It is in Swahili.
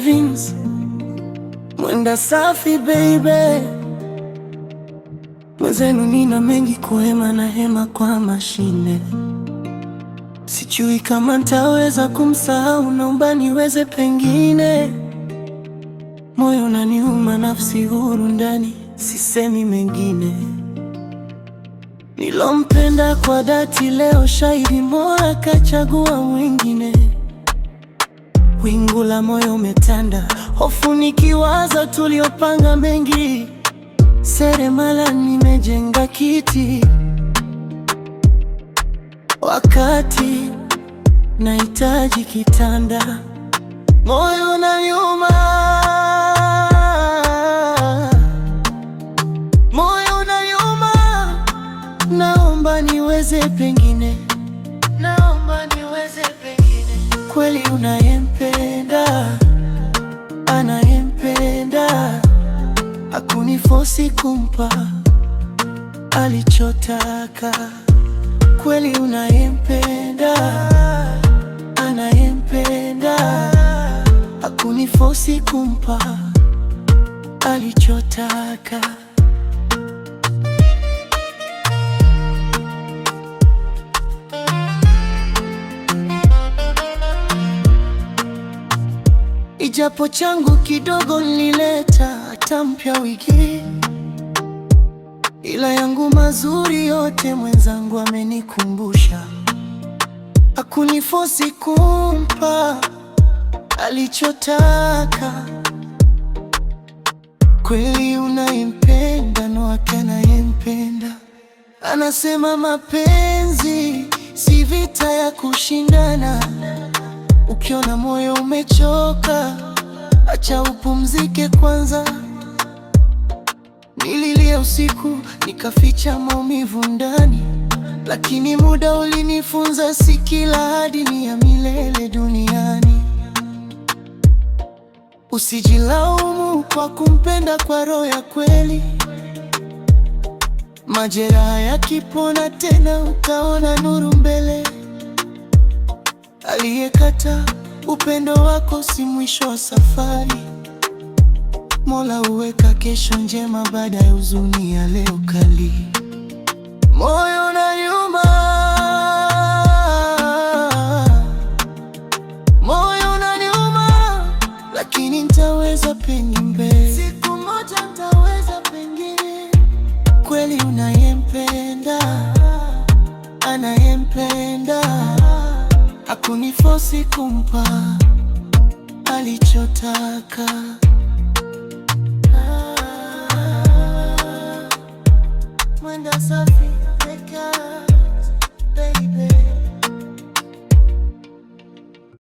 Evans, mwenda safi baby. Mwenzenu nina mengi kuhema na hema kwa mashine. Sijui kama nitaweza kumsahau, naomba niweze pengine. Moyo unaniuma, nafsi huru ndani, sisemi mengine. Nilompenda kwa dhati, leo shahidi Mola kachagua mwingine. Wingu la moyo umetanda, hofu nikiwaza tuliopanga mengi. Seremala nimejenga kiti, wakati nahitaji kitanda. Moyo unaniuma, moyo unaniuma, naomba niweze pengine, naomba niweze pengine. Kweli unayempenda, anayempenda, hakunifosi kumpa alichotaka. Kweli unayempenda, anayempenda, hakunifosi kumpa alichotaka. Ijapo changu kidogo nilileta hata mpya wiki, ila yangu mazuri yote mwenzangu amenikumbusha. Hakunifosi kumpa alichotaka. Kweli unayempenda ndo wake anayempenda. Anasema mapenzi si vita ya kushindana. Ukiona moyo umechoka, acha upumzike kwanza. Nililia usiku, nikaficha maumivu ndani, lakini muda ulinifunza si kila ahadi ni ya milele duniani. Usijilaumu kwa kumpenda kwa roho ya kweli. Majeraha yakipona tena utaona nuru mbele. Aliyekata upendo wako si mwisho wa safari. Mola huweka kesho njema baada ya huzuni ya leo kali. Moyo unaniuma, moyo unaniuma, lakini nitaweza pengine. Siku moja nitaweza pengine. Kweli unayempenda, anayempenda, hakunifosi kumpa alichotaka. Mwenda safi, baby.